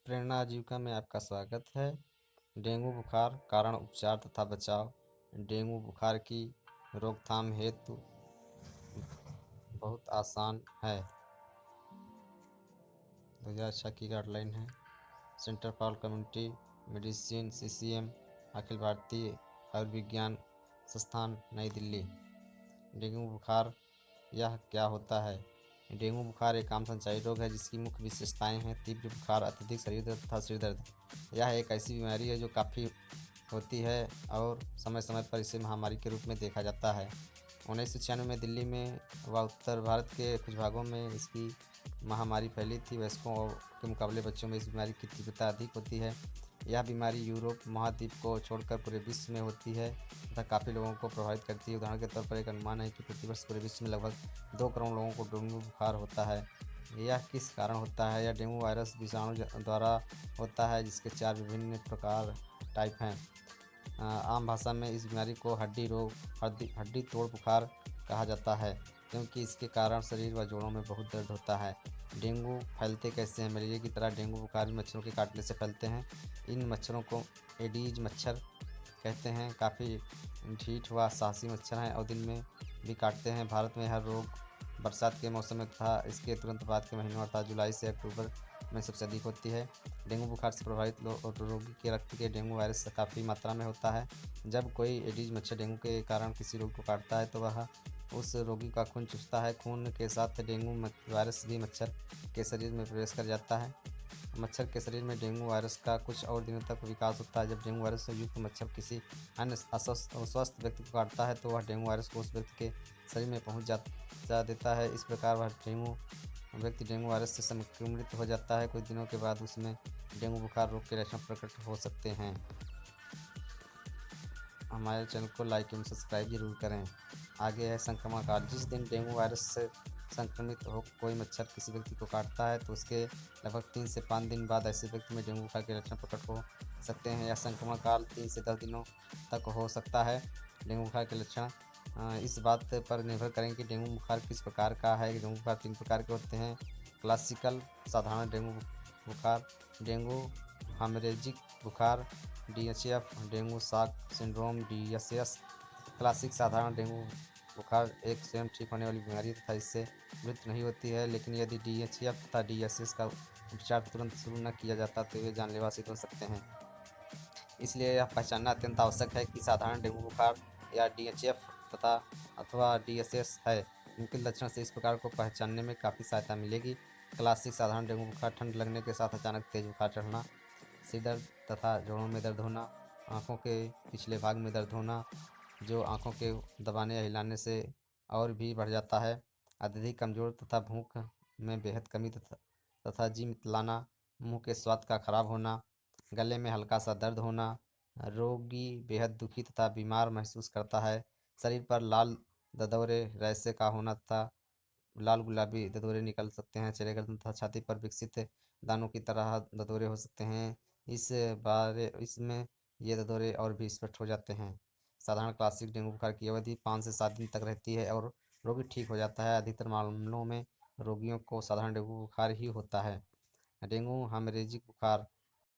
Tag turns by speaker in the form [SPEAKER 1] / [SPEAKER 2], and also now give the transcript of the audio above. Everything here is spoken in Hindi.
[SPEAKER 1] प्रेरणा आजीविका में आपका स्वागत है। डेंगू बुखार कारण उपचार तथा बचाव। डेंगू बुखार की रोकथाम हेतु बहुत आसान है। 2006 की गाइडलाइन है। Centre for community medicine CCM, Akhil Bharatiya Ayurvigyan संस्थान, नई दिल्ली। डेंगू बुखार यह क्या होता है? डेंगू बुखार एक आम संचारी रोग है जिसकी मुख्य विशेषताएं हैं तीव्र बुखार, अत्यधिक शरीर दर्द तथा सिर दर्द। यह एक ऐसी बीमारी है जो काफ़ी होती है और समय समय पर इसे महामारी के रूप में देखा जाता है। 1996 में दिल्ली में व उत्तर भारत के कुछ भागों में इसकी महामारी फैली थी। वयस्कों के मुकाबले बच्चों में इस बीमारी की तीव्रता अधिक होती है। यह बीमारी यूरोप महाद्वीप को छोड़कर पूरे विश्व में होती है तथा काफ़ी लोगों को प्रभावित करती है। उदाहरण के तौर पर एक अनुमान है कि प्रतिवर्ष पूरे विश्व में लगभग 2 करोड़ लोगों को डेंगू बुखार होता है। यह किस कारण होता है? यह डेंगू वायरस विषाणु द्वारा होता है जिसके 4 विभिन्न प्रकार टाइप हैं। आम भाषा में इस बीमारी को हड्डी तोड़ बुखार कहा जाता है क्योंकि इसके कारण शरीर व जोड़ों में बहुत दर्द होता है। डेंगू फैलते कैसे हैं? मलेरिया की तरह डेंगू बुखार भी मच्छरों के काटने से फैलते हैं। इन मच्छरों को एडीज मच्छर कहते हैं। काफ़ी ढीठ व साहसी मच्छर हैं और दिन में भी काटते हैं। भारत में हर रोग बरसात के मौसम में तथा इसके तुरंत बाद के महीनों अर्थात जुलाई से अक्टूबर में सबसे अधिक होती है। डेंगू बुखार से प्रभावित रोगी के रक्त के डेंगू वायरस काफ़ी मात्रा में होता है। जब कोई एडीज मच्छर डेंगू के कारण किसी रोगी को काटता है तो वह उस रोगी का खून चूसता है। खून के साथ डेंगू वायरस भी मच्छर के शरीर में प्रवेश कर जाता है। मच्छर के शरीर में डेंगू वायरस का कुछ और दिनों तक विकास होता है। जब डेंगू वायरस से युक्त मच्छर किसी अन्य अस्वस्थ व्यक्ति को काटता है तो वह डेंगू वायरस को उस व्यक्ति के शरीर में पहुंच जा देता है। इस प्रकार वह व्यक्ति डेंगू वायरस से संक्रमित हो जाता है। कुछ दिनों के बाद उसमें डेंगू बुखार रोग के लक्षण प्रकट हो सकते हैं। हमारे चैनल को लाइक एवं सब्सक्राइब जरूर करें। आगे है संक्रमण काल। जिस दिन डेंगू वायरस से संक्रमित हो कोई मच्छर किसी व्यक्ति को काटता है तो उसके लगभग 3 से 5 दिन बाद ऐसे व्यक्ति में डेंगू बुखार के लक्षण प्रकट हो सकते हैं। यह संक्रमण काल 3 से 10 दिनों तक हो सकता है। डेंगू बुखार के लक्षण इस बात पर निर्भर करें कि डेंगू बुखार किस प्रकार का है। डेंगू बुखार 3 प्रकार के होते हैं। क्लासिकल साधारण डेंगू बुखार, डेंगू हेमरेजिक बुखार, DHF, dengue shock syndrome DSS। Classic साधारण डेंगू बुखार एक स्वयं ठीक होने वाली बीमारी तथा इससे मृत्यु नहीं होती है, लेकिन यदि DHF तथा DSS का उपचार तुरंत शुरू न किया जाता तो वे जानलेवा सिद्ध हो सकते हैं। इसलिए यह पहचानना अत्यंत आवश्यक है कि साधारण डेंगू बुखार या DHF तथा अथवा DSS है। इनके लक्षण से इस प्रकार को पहचानने में काफ़ी सहायता मिलेगी। क्लासिक साधारण डेंगू बुखार ठंड लगने के साथ अचानक तेज बुखार चढ़ना, सिर दर्द तथा जोड़ों में दर्द होना, आँखों के पिछले भाग में दर्द होना जो आँखों के दबाने या हिलाने से और भी बढ़ जाता है, अत्यधिक कमज़ोर तथा भूख में बेहद कमी तथा जी मितलाना, मुँह के स्वाद का खराब होना, गले में हल्का सा दर्द होना, रोगी बेहद दुखी तथा बीमार महसूस करता है, शरीर पर लाल ददौरे रैसे का होना तथा लाल गुलाबी ददोरे निकल सकते हैं, चेहरे गर्दन तथा छाती पर विकसित दानों की तरह ददोरे हो सकते हैं। इसमें ये ददोरे और भी स्पष्ट हो जाते हैं। साधारण क्लासिक डेंगू बुखार की अवधि 5 से 7 दिन तक रहती है और रोगी ठीक हो जाता है। अधिकतर मामलों में रोगियों को साधारण डेंगू बुखार ही होता है। डेंगू हेमरेजिक बुखार